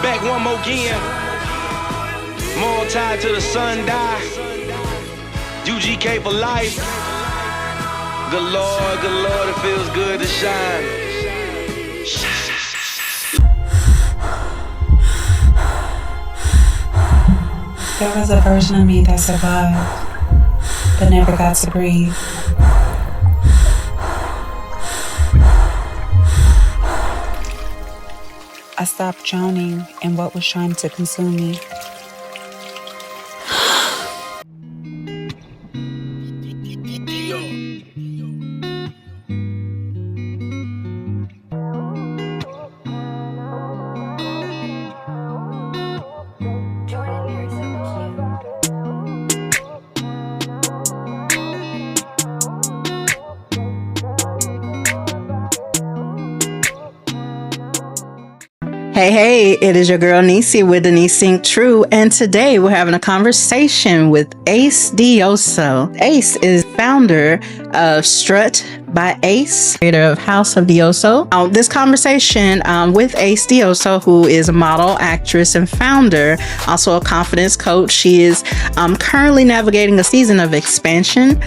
Back one more again. More tied to the sun die. UGK for life. Good Lord, it feels good to shine. There was a version of me that survived, but never got to breathe. I stopped drowning in what was trying to consume me. Hey, it is your girl Nisi with Denise Think True, and today we're having a conversation with Ace Diosa. Ace is founder of Strut by Ace, creator of House of Diosa. This conversation with Ace Diosa, who is a model, actress, and founder, also a confidence coach. She is currently navigating a season of expansion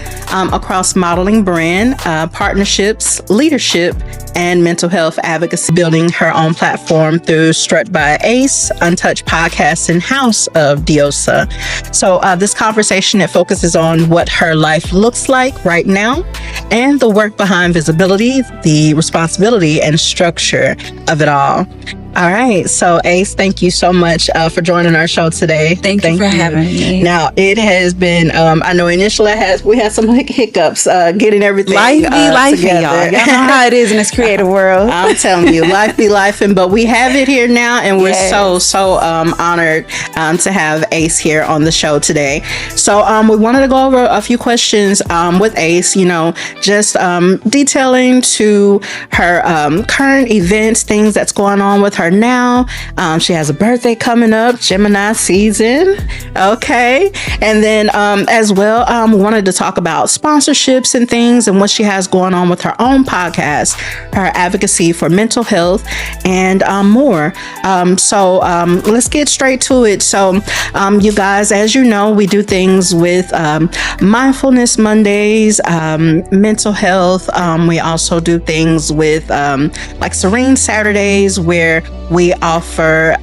across modeling, brand, partnerships, leadership, and mental health advocacy, building her own platform through Strut by Ace, Untouched Podcast, and House of Diosa. So this conversation, it focuses on what her life looks like right now and the work behind visibility, the responsibility, and structure of it all. All right. So Ace, thank you so much for joining our show today. Thank you for having me. Now, it has been, I know initially we had some hiccups getting everything life, together. y'all know how it is in this creative world. I'm telling you, life be lifing, but we have it here now, and we're so honored to have Ace here on the show today. So we wanted to go over a few questions with Ace, just detailing to her current events, things that's going on with her now. She has a birthday coming up, Gemini season. Okay. And then as well, we wanted to talk about sponsorships and things and what she has going on with her own podcast, her advocacy for mental health, and more. So let's get straight to it. So you guys, as you know, we do things with Mindfulness Mondays, mental health. We also do things with like Serene Saturdays, where we offer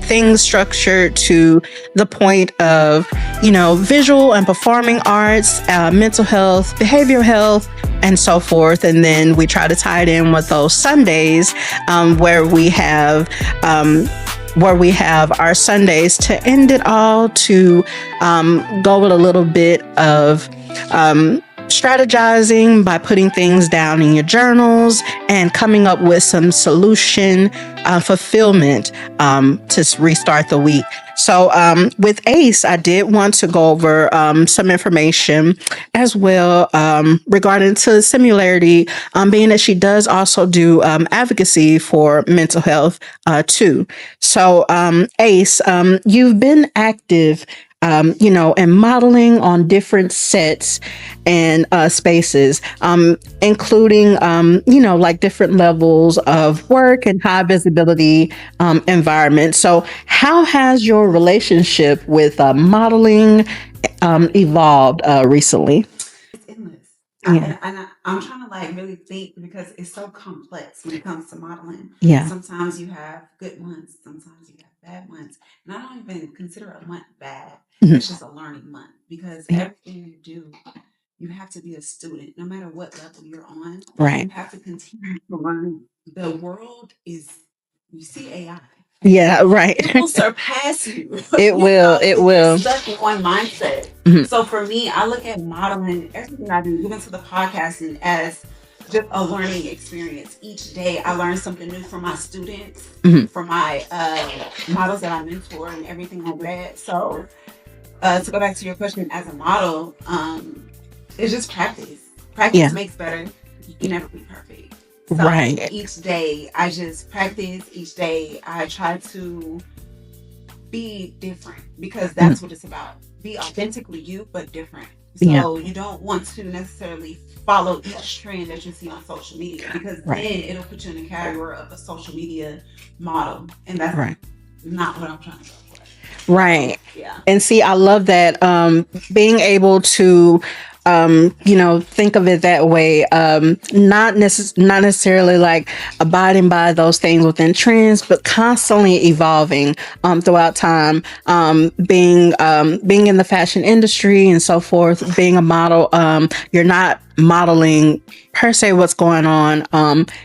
things structured to the point of, visual and performing arts, mental health, behavioral health, and so forth. And then we try to tie it in with those Sundays where we have our Sundays to end it all, to go with a little bit of strategizing by putting things down in your journals and coming up with some solution fulfillment to restart the week. So with Ace, I did want to go over some information as well regarding to similarity, being that she does also do advocacy for mental health too. So Ace, you've been active and modeling on different sets and spaces, including, like different levels of work and high visibility environments. So how has your relationship with modeling evolved recently? It's endless. Yeah. I'm trying to really think, because it's so complex when it comes to modeling. Yeah. Sometimes you have good ones, sometimes you have bad ones. And I don't even consider a month bad. Mhm. It's just a learning month, because everything you do, you have to be a student, no matter what level you're on. Right. You have to continue to learn. The world is, you see AI. Yeah, right. It will surpass you. It will. It will. Stuck in one mindset. Mhm. So for me, I look at modeling, everything I do, even to the podcasting, as just a learning experience. Each day I learn something new from my students, Mhm. from my models that I mentor, and everything like that. So to go back to your question, as a model, it's just practice. Practice makes better. You can never be perfect. So Right. each day I just practice. Each day I try to be different, because that's what it's about. Be authentically you, but different. So you don't want to necessarily follow each trend that you see on social media, because then it'll put you in the category of a social media model, and that's not what I'm trying to go for. Right. Yeah. And see, I love that, being able to, think of it that way. Not necessarily like abiding by those things within trends, but constantly evolving, throughout time. Being in the fashion industry and so forth, being a model, you're not modeling per se what's going on,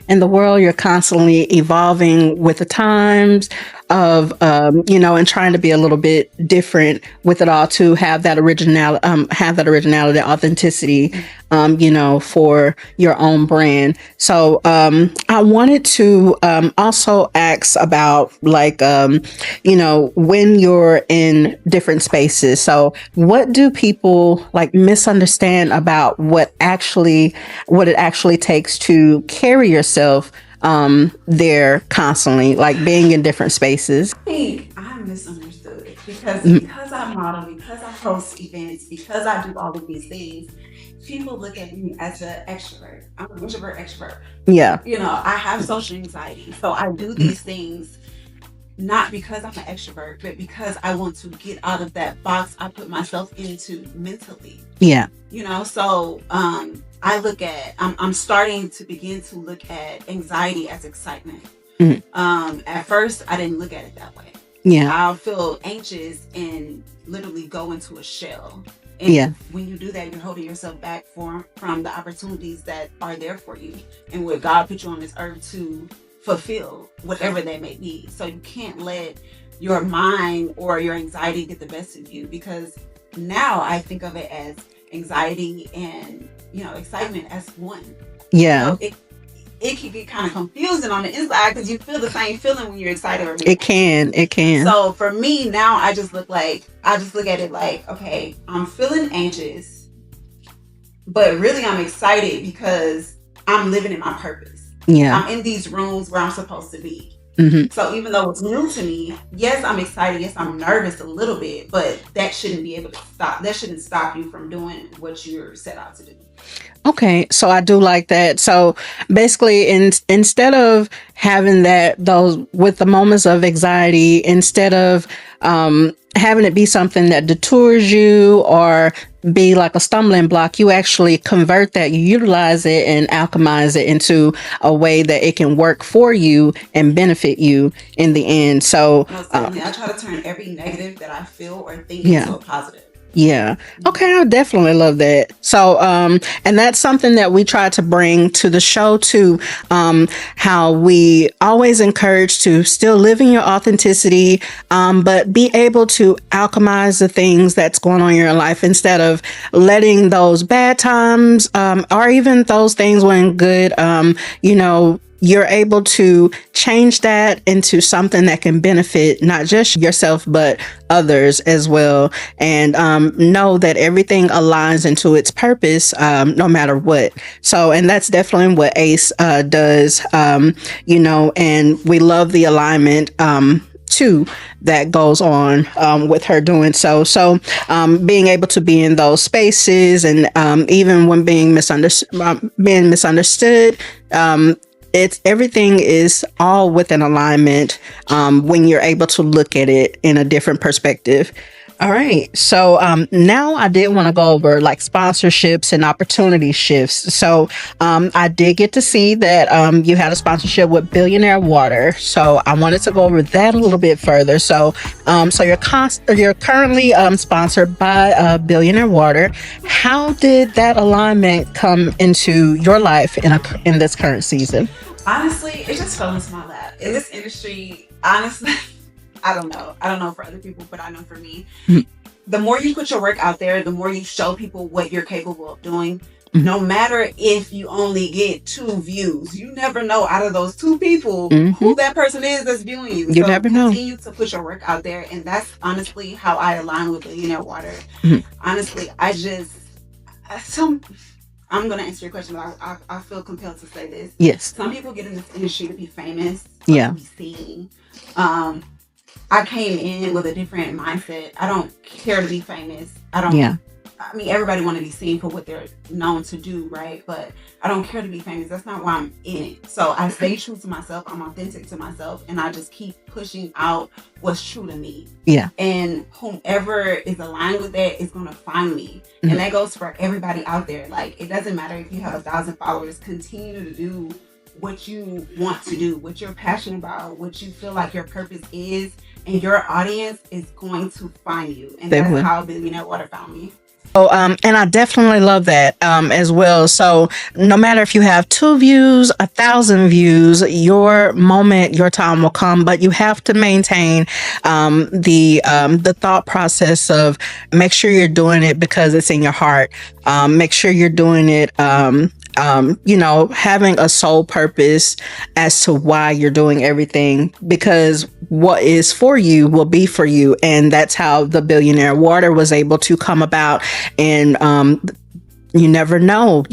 in the world. You're constantly evolving with the times of, and trying to be a little bit different with it all to have that originality, authenticity, for your own brand. So, I wanted to, also ask about like, when you're in different spaces. So what do people like misunderstand about what it actually takes to carry yourself, there constantly, like being in different spaces? I think I'm misunderstood because I model, because I host events, because I do all of these things. People look at me as an extrovert. I'm an introvert extrovert. Yeah. I have social anxiety, so I do these things not because I'm an extrovert, but because I want to get out of that box I put myself into mentally. Yeah. So I'm starting to begin to look at anxiety as excitement. At first, I didn't look at it that way. Yeah. I'll feel anxious and literally go into a shell. And when you do that, you're holding yourself back from the opportunities that are there for you and what God put you on this earth to fulfill, whatever they may be. So you can't let your mind or your anxiety get the best of you, because now I think of it as anxiety and excitement as one. Yeah. It can get kind of confusing on the inside because you feel the same feeling when you're excited. It can. So for me now, I just look at it like, okay, I'm feeling anxious, but really I'm excited because I'm living in my purpose. Yeah. I'm in these rooms where I'm supposed to be. Mm-hmm. So even though it's new to me, yes, I'm excited. Yes, I'm nervous a little bit, but that shouldn't be able to stop. That shouldn't stop you from doing what you're set out to do. Okay, so I do like that. So basically, instead of having those with the moments of anxiety, instead of having it be something that detours you or be like a stumbling block, you actually convert that, you utilize it and alchemize it into a way that it can work for you and benefit you in the end. So I try to turn every negative that I feel or think into a positive. Yeah. Okay. I definitely love that. So, and that's something that we try to bring to the show too. How we always encourage to still live in your authenticity, but be able to alchemize the things that's going on in your life instead of letting those bad times, or even those things when good, you're able to change that into something that can benefit not just yourself, but others as well. And know that everything aligns into its purpose, no matter what. So, and that's definitely what Ace does, and we love the alignment too that goes on with her doing so. So being able to be in those spaces and even when being misunderstood, it's everything is all within alignment when you're able to look at it in a different perspective. All right. So now I did want to go over like sponsorships and opportunity shifts. So I did get to see that you had a sponsorship with Billionaire Water. So I wanted to go over that a little bit further. So you're currently sponsored by Billionaire Water. How did that alignment come into your life in this current season? Honestly, it just fell into my lap. In this industry, honestly, I don't know for other people, but I know for me, the more you put your work out there, the more you show people what you're capable of doing. No matter if you only get 2 views, you never know out of those 2 people who that person is that's viewing you. You never know. Continue to put your work out there, and that's honestly how I align with Billionaire Water. Honestly, I'm going to answer your question, but I feel compelled to say this. Yes. Some people get in this industry to be famous, to be seen. I came in with a different mindset. I don't care to be famous. I I mean, everybody want to be seen for what they're known to do, right? But I don't care to be famous. That's not why I'm in it. So I stay true to myself. I'm authentic to myself, and I just keep pushing out what's true to me. Yeah. And whomever is aligned with that is gonna find me. And that goes for everybody out there. Like, it doesn't matter if you have 1,000 followers. Continue to do what you want to do, what you're passionate about, what you feel like your purpose is, and your audience is going to find you. And that's how Billionaire Water found me. Oh, and I definitely love that as well. So no matter if you have 2 views, 1,000 views, your moment, your time will come. But you have to maintain the thought process of make sure you're doing it because it's in your heart. Make sure you're doing it. Having a sole purpose as to why you're doing everything, because what is for you will be for you. And that's how the Billionaire Water was able to come about. And you never know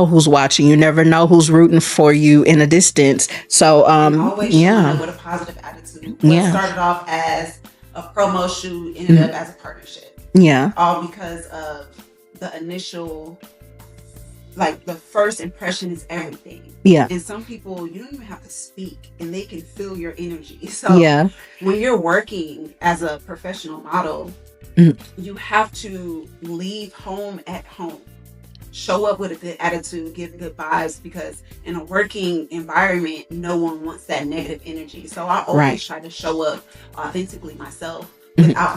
who's watching. You never know who's rooting for you in a distance. So always with a positive attitude. What started off as a promo shoot ended up as a partnership. Yeah. All because of the initial, like, the first impression is everything. Yeah. And some people, you don't even have to speak and they can feel your energy. So when you're working as a professional model, you have to leave home at home. Show up with a good attitude, give good vibes, because in a working environment, no one wants that negative energy. So I always try to show up authentically myself without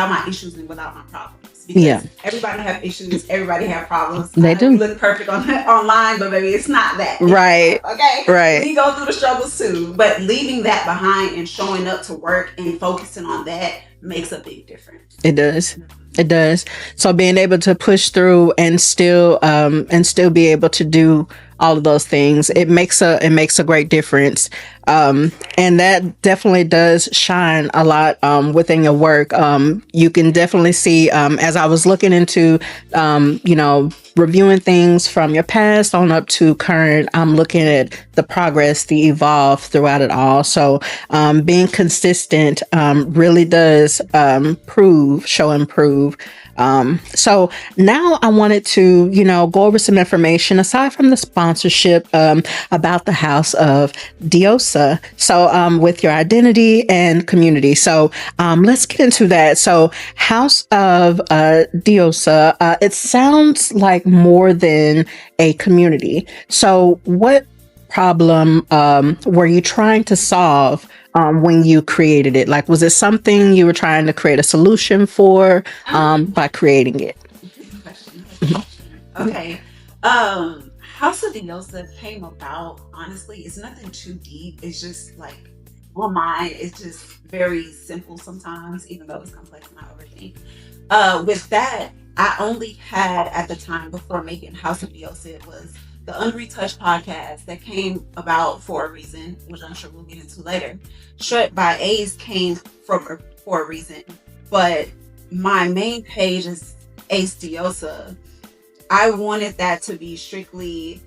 my issues and without my problems. Because everybody have issues, everybody have problems. They do. You look perfect online, but baby, it's not that. Right. Okay. Right. We go through the struggles too, but leaving that behind and showing up to work and focusing on that makes a big difference. It does. It does. So being able to push through and still be able to do all of those things, it makes a great difference. And that definitely does shine a lot within your work. You can definitely see, as I was looking into, reviewing things from your past on up to current, I'm looking at the progress, the evolve throughout it all. So being consistent really does show improve. So now I wanted to, go over some information aside from the sponsorship about the House of Diosa. So with your identity and community. So let's get into that. So House of Diosa, it sounds like more than a community. So what problem were you trying to solve when you created it? Like, was it something you were trying to create a solution for by creating it? Okay. House of Diosa came about, honestly, it's nothing too deep. It's just like, on mine, it's just very simple sometimes, even though it's complex and I overthink. With that, I only had at the time before making House of Diosa, it was the Unretouched podcast that came about for a reason, which I'm sure we'll get into later. Shut by Ace came for a reason, but my main page is Ace Diosa. I wanted that to be strictly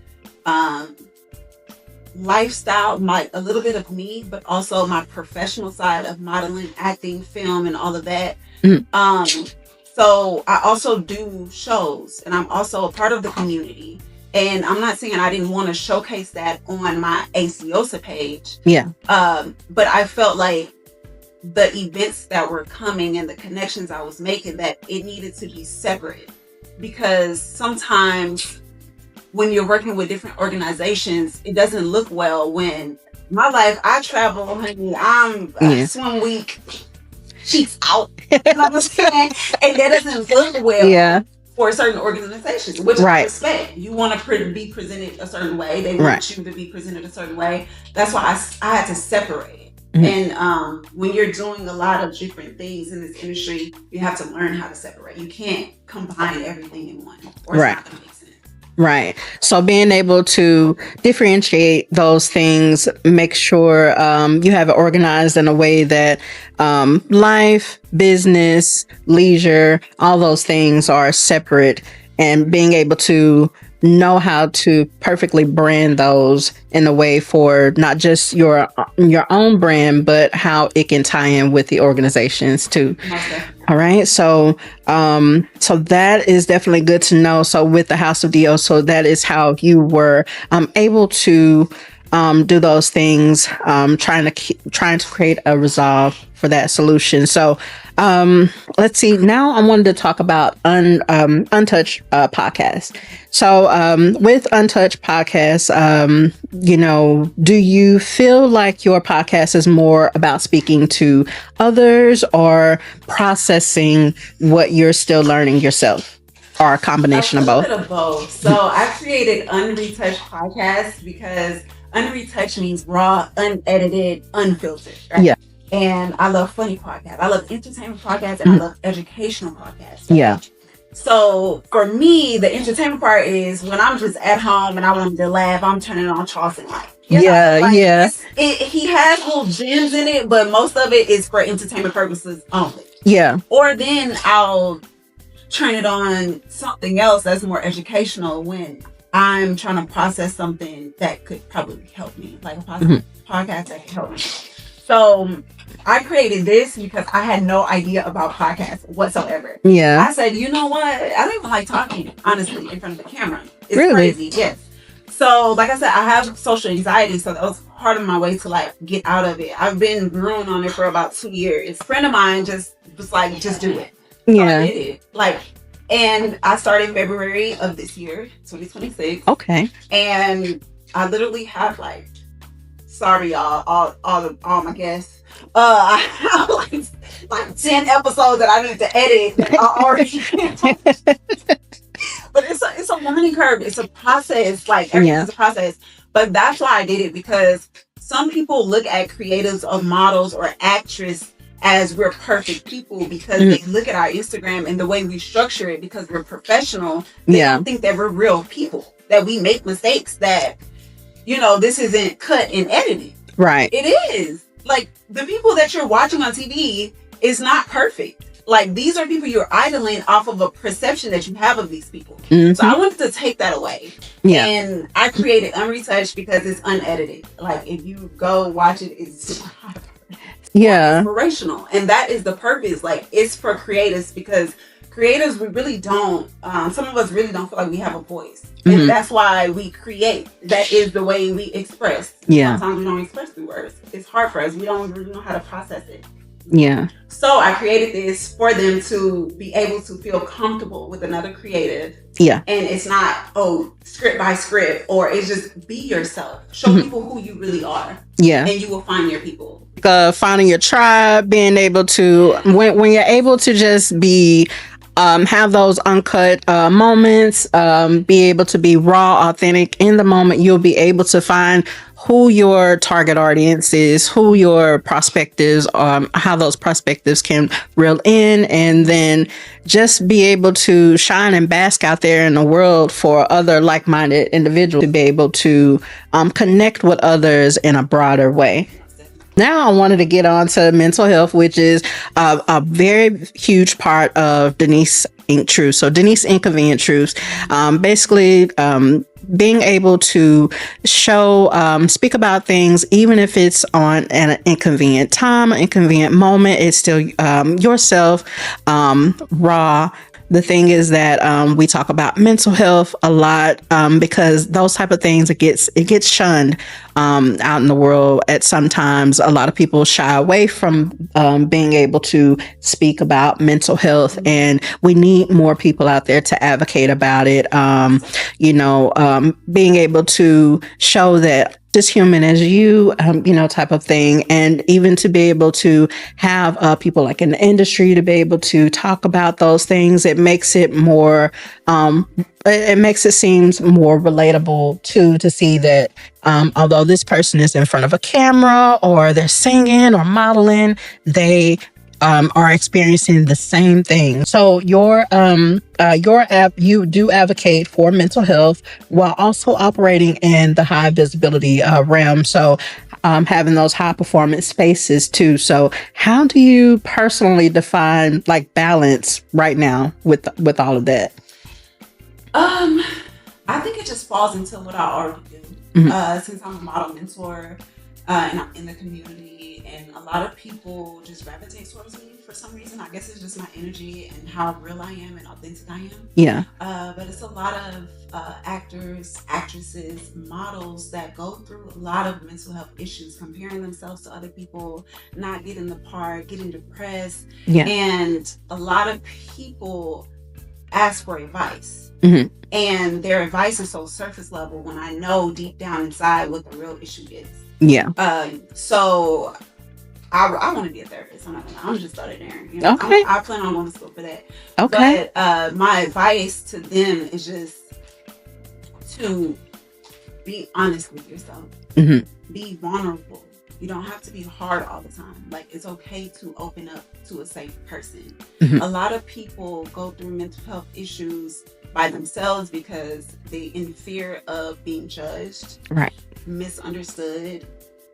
lifestyle, a little bit of me, but also my professional side of modeling, acting, film, and all of that. So I also do shows, and I'm also a part of the community. And I'm not saying I didn't want to showcase that on my Ace Diosa page. Yeah. But I felt like the events that were coming and the connections I was making, that it needed to be separate. Because sometimes when you're working with different organizations, it doesn't look well when my life, I travel, honey, I'm swim week, sheets out. You know what I'm saying? And that doesn't look well for certain organizations, which I respect. You want to be presented a certain way. They want you to be presented a certain way. That's why I had to separate it. And when you're doing a lot of different things in this industry, you have to learn how to separate. You can't combine everything in one, or it's not going to make sense. Right. So being able to differentiate those things, make sure you have it organized in a way that life, business, leisure, all those things are separate, and being able to know how to perfectly brand those in a way for not just your own brand, but how it can tie in with the organizations too. All right. So that is definitely good to know. So with the House of Dio, so that is how you were able to do those things, trying to create a resolve for that solution. So let's see. Now I wanted to talk about Untouched podcast. So with Untouched podcast, do you feel like your podcast is more about speaking to others or processing what you're still learning yourself, or a combination of both? A bit of both. So I created Unretouched podcast because unretouched means raw, unedited, unfiltered. Right? Yeah. And I love funny podcasts. I love entertainment podcasts, and I love educational podcasts. Right? Yeah. So for me, the entertainment part is when I'm just at home and I want to laugh, I'm turning on Charleston White. Yeah. He has little gems in it, but most of it is for entertainment purposes only. Yeah. Or then I'll turn it on something else that's more educational when I'm trying to process something that could probably help me, like a podcast that can help me. So I created this because I had no idea about podcasts whatsoever. Yeah. I said, you know what? I don't even like talking, honestly, in front of the camera. It's really crazy. Yes. So, like I said, I have social anxiety, so that was part of my way to like get out of it. I've been brewing on it for about 2 years. A friend of mine just was like, just do it. So yeah. I did it. And I started in February of this year, 2026. Okay. And I literally have sorry y'all, all my guests. I have like 10 episodes that I need to edit that I already. But it's a learning curve. It's a process. Everything's a process. But that's why I did it, because some people look at creatives or models or actress as we're perfect people because they look at our Instagram and the way we structure it because we're professional. They don't think that we're real people, that we make mistakes, that, this isn't cut and edited. Right. It is. The people that you're watching on TV is not perfect. These are people you're idling off of a perception that you have of these people. Mm-hmm. So I wanted to take that away. Yeah. And I created Unretouched because it's unedited. If you go watch it, it's inspirational. And that is the purpose. It's for creators, because creators, we really don't, some of us really don't feel like we have a voice. And that's why we create. That is the way we express. Yeah. Sometimes we don't express through words. It's hard for us. We don't really know how to process it. Yeah. So I created this for them to be able to feel comfortable with another creative. Yeah. And it's not, script by script, or it's just be yourself. Show people who you really are. Yeah. And you will find your people. Finding your tribe, being able to, when you're able to just be, have those uncut moments, be able to be raw, authentic in the moment, you'll be able to find who your target audience is, who your prospectives, how those prospectives can reel in, and then just be able to shine and bask out there in the world for other like-minded individuals, to be able to connect with others in a broader way. Now I wanted to get on to mental health, which is a very huge part of Denise Inc. Truths. So Denise Inconvenient Truths, basically being able to show, speak about things, even if it's on an inconvenient time, an inconvenient moment, it's still yourself, raw. The thing is that we talk about mental health a lot because those type of things, it gets shunned out in the world. At sometimes a lot of people shy away from being able to speak about mental health, and we need more people out there to advocate about it. Being able to show that just human as you, type of thing. And even to be able to have people like in the industry to be able to talk about those things, it makes it more, it makes it seems more relatable to see that although this person is in front of a camera or they're singing or modeling, they are experiencing the same thing. So your app, you do advocate for mental health while also operating in the high visibility realm. So having those high performance spaces too. So how do you personally define balance right now with all of that? I think it just falls into what I already do. Since I'm a model mentor, and I'm in the community, and a lot of people just gravitate towards me for some reason. I guess it's just my energy and how real I am and authentic I am. Yeah. But it's a lot of actors, actresses, models that go through a lot of mental health issues, comparing themselves to other people, not getting the part, getting depressed. Yeah. And a lot of people ask for advice. Mm-hmm. And their advice is so surface level when I know deep down inside what the real issue is. Yeah. So I want to be a therapist. I'm just started there. You know? Okay. I plan on going to school for that. Okay. But my advice to them is just to be honest with yourself. Mm-hmm. Be vulnerable. You don't have to be hard all the time. Like, it's okay to open up to a safe person. Mm-hmm. A lot of people go through mental health issues by themselves because they in fear of being judged, right, misunderstood,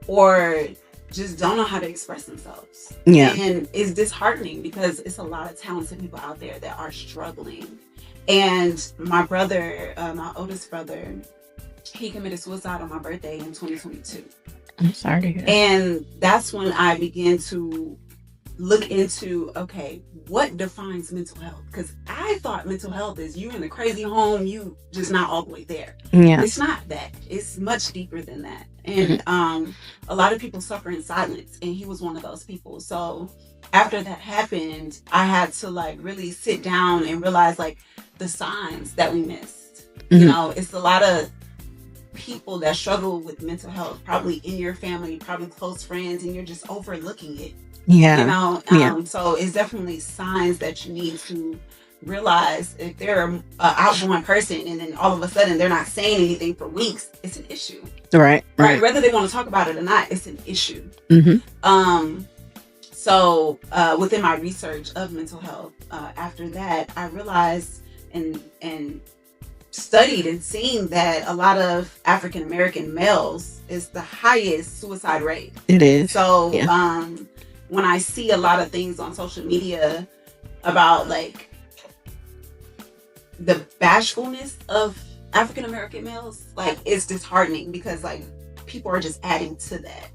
or just don't know how to express themselves. Yeah. And it's disheartening because it's a lot of talented people out there that are struggling. And my brother, my oldest brother, he committed suicide on my birthday in 2022. I'm sorry to hear that. And that's when I began to look into, okay, what defines mental health? Because I thought mental health is you in a crazy home, you just not all the way there. Yeah. It's not that. It's much deeper than that. And a lot of people suffer in silence, and he was one of those people. So after that happened, I had to like really sit down and realize like the signs that we missed. You know, it's a lot of people that struggle with mental health, probably in your family, probably close friends, and you're just overlooking it. Yeah. You know, so it's definitely signs that you need to realize. If they're an outgoing person and then all of a sudden they're not saying anything for weeks, it's an issue. Right. Whether they want to talk about it or not, it's an issue. So within my research of mental health, after that, I realized and studied and seen that a lot of African American males is the highest suicide rate. It is. So when I see a lot of things on social media about like the bashfulness of African American males, like it's disheartening because like people are just adding to that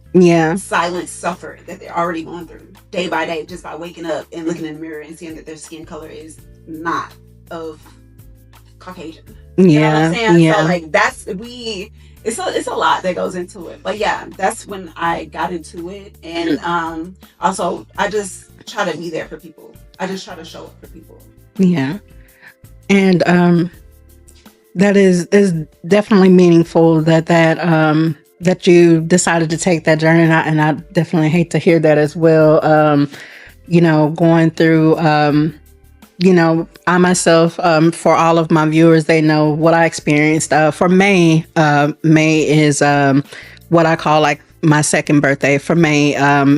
silent suffer that they're already going through day by day just by waking up and looking in the mirror and seeing that their skin color is not of Caucasian. You know what I'm saying? So like it's a lot that goes into it. But yeah, that's when I got into it. And also I just try to be there for people. I just try to show up for people. Yeah. And that is definitely meaningful that you decided to take that journey. And I definitely hate to hear that as well. You know, going through you know, I myself, for all of my viewers, they know what I experienced. For May, May is what I call like my second birthday. For May,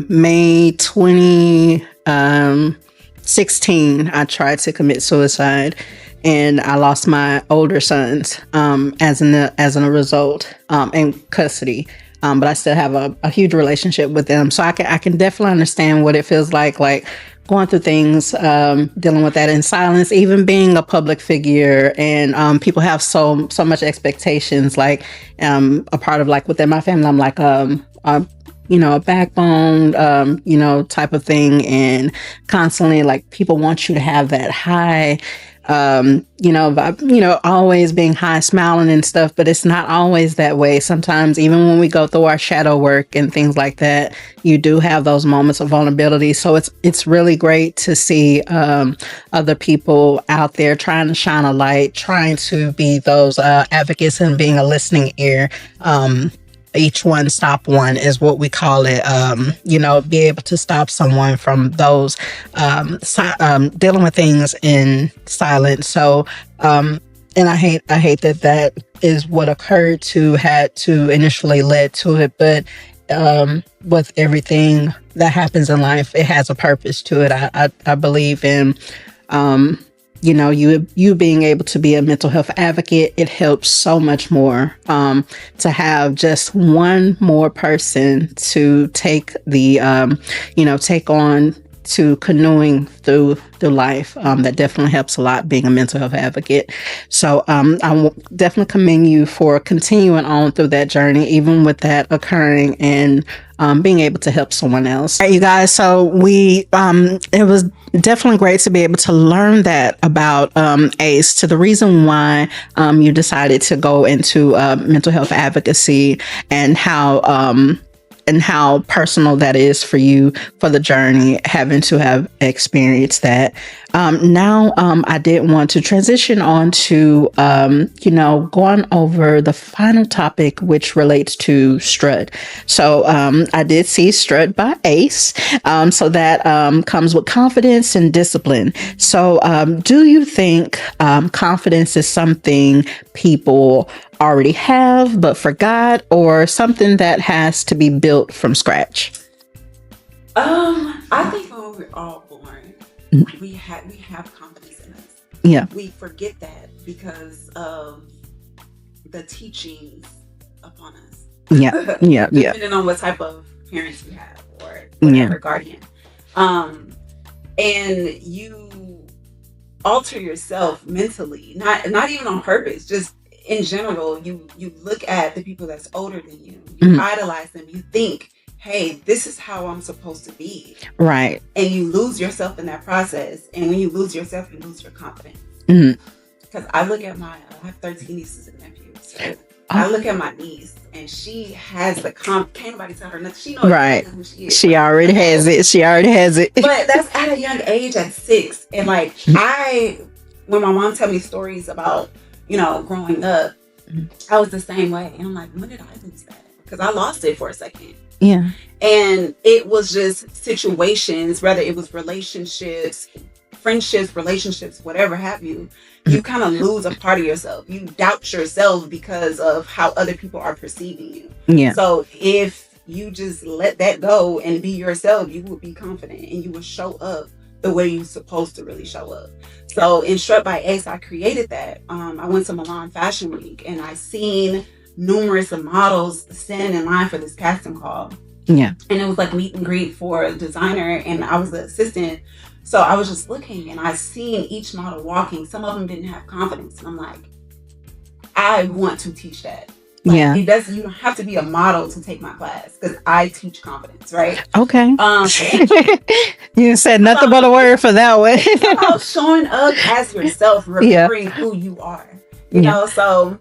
May 2016, I tried to commit suicide, and I lost my older sons as a result in custody. But I still have a huge relationship with them, so I can definitely understand what it feels like going through things, dealing with that in silence, even being a public figure, and people have so much expectations. Like a part of like within my family, I'm like you know, a backbone, you know, type of thing, and constantly like people want you to have that high. You know, always being high, smiling and stuff, but it's not always that way. Sometimes, even when we go through our shadow work and things like that, you do have those moments of vulnerability. So it's really great to see other people out there trying to shine a light, trying to be those advocates and being a listening ear. Each one stop one is what we call it. You know, be able to stop someone from those dealing with things in silence. So, and I hate that is what occurred had to initially led to it. But with everything that happens in life, it has a purpose to it. I believe in. You know, you being able to be a mental health advocate, it helps so much more to have just one more person to take the, you know, take on to canoeing through life. That definitely helps a lot, being a mental health advocate. So definitely commend you for continuing on through that journey, even with that occurring, and being able to help someone else. All right, you guys. So it was definitely great to be able to learn that about Ace, to the reason why you decided to go into mental health advocacy, and how personal that is for you, for the journey, having to have experienced that. Now, I did want to transition on to, going over the final topic, which relates to Strut. So I did see Strut by Ace. So that comes with confidence and discipline. So do you think confidence is something people already have but forgot, or something that has to be built from scratch? I think when we're all born, we have confidence in us. Yeah. We forget that because of the teachings upon us. Yeah. Depending on what type of parents you have or whatever guardian. And you alter yourself mentally, not even on purpose, just in general. You look at the people that's older than you, idolize them, you think, hey, this is how I'm supposed to be. Right. And you lose yourself in that process. And when you lose yourself, you lose your confidence. Because I look at I have 13 nieces and nephews. So I look at my niece, and she has the can't nobody tell her nothing. She knows exactly who she is. She already has it. But that's at a young age, at 6. And like, when my mom tell me stories about, growing up, I was the same way. And I'm like, when did I lose that? Because I lost it for a second. Yeah. And it was just situations, whether it was relationships, friendships, whatever have you, you kind of lose a part of yourself. You doubt yourself because of how other people are perceiving you. Yeah. So if you just let that go and be yourself, you will be confident and you will show up the way you're supposed to really show up. So in Strut by Ace, I created that. I went to Milan Fashion Week, and I seen numerous of models standing in line for this casting call. Yeah. And it was like meet and greet for a designer, and I was the assistant. So I was just looking, and I seen each model walking. Some of them didn't have confidence. And I'm like, I want to teach that. Like, yeah. You don't have to be a model to take my class, because I teach confidence, right? Okay. You said nothing but a word for that one. About showing up as yourself, remembering who you are. You know, so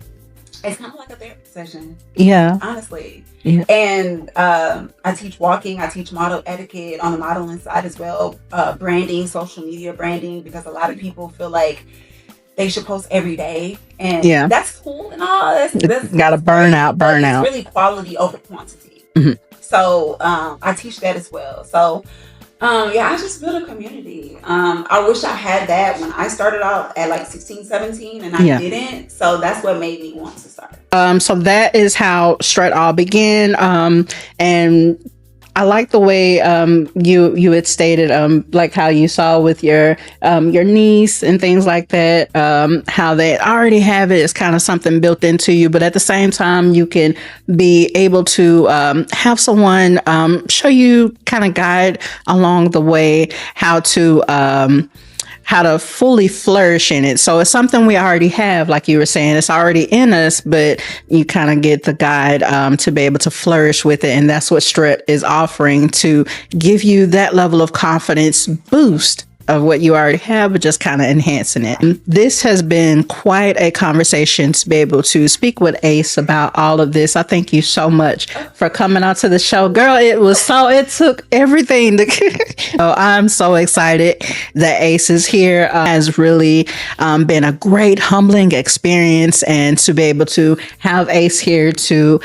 it's kind of like a therapy session. Yeah. Honestly. Yeah. And I teach walking, I teach model etiquette on the modeling side as well, branding, social media branding, because a lot of people feel like they should post every day, and that's cool and all. That's gotta burn out. It's really quality over quantity. So I teach that as well. So I just built a community. I wish I had that when I started out at like 16, 17, and I didn't. So that's what made me want to start. So that is how Strut all began. And I like the way you had stated, like how you saw with your niece and things like that, how they already have it as kind of something built into you, but at the same time you can be able to have someone show you, kind of guide along the way how to fully flourish in it. So it's something we already have, like you were saying, it's already in us, but you kind of get the guide to be able to flourish with it. And that's what Strut is offering, to give you that level of confidence boost of what you already have, but just kind of enhancing it. This has been quite a conversation to be able to speak with Ace about all of this. I thank you so much for coming out to the show. Girl, it took everything to so I'm so excited that Ace is here. Has really been a great humbling experience, and to be able to have Ace here to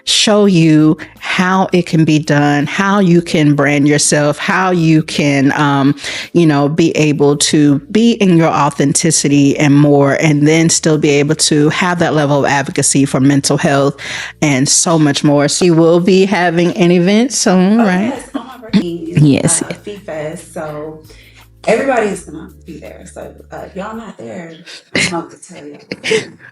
show you how it can be done, how you can brand yourself, how you can be able to be in your authenticity and more, and then still be able to have that level of advocacy for mental health and so much more. So you will be having an event soon, right? Yes, on my birthday. Yes. FeFest. So Everybody is gonna be there. So if y'all not there, I don't know what to tell y'all.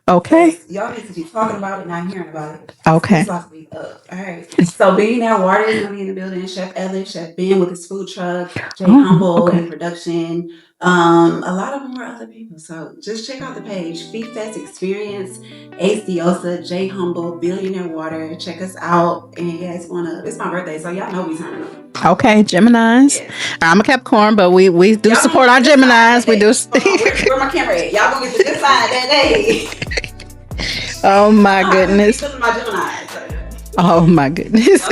Okay. Y'all need to be talking about it, not hearing about it. Okay. It's about to be up. All right. So Billionaire Water is gonna be in the building. Chef Ellis, Chef Ben with his food truck, Jay Humble in production. A lot of more other people. So just check out the page. Feed Fest Experience, Ace Diosa, Jay Humble, Billionaire Water. Check us out. And yeah, it's my birthday, so y'all know we turning up. Okay, Geminis. Yeah. I'm a Capricorn, but we do y'all support our Geminis. We do. Where my camera at? Y'all gonna get the good side that day. Oh my goodness. My Geminis. Oh my goodness.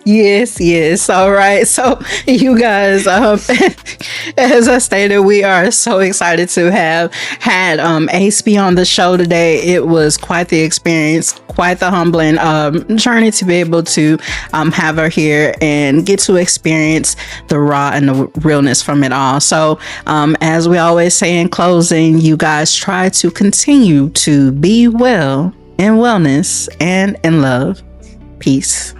Yes. All right. So you guys, as I stated, we are so excited to have had Ace be on the show today. It was quite the experience, quite the humbling journey to be able to have her here and get to experience the raw and the realness from it all. So as we always say in closing, you guys try to continue to be well in wellness and in love. Peace.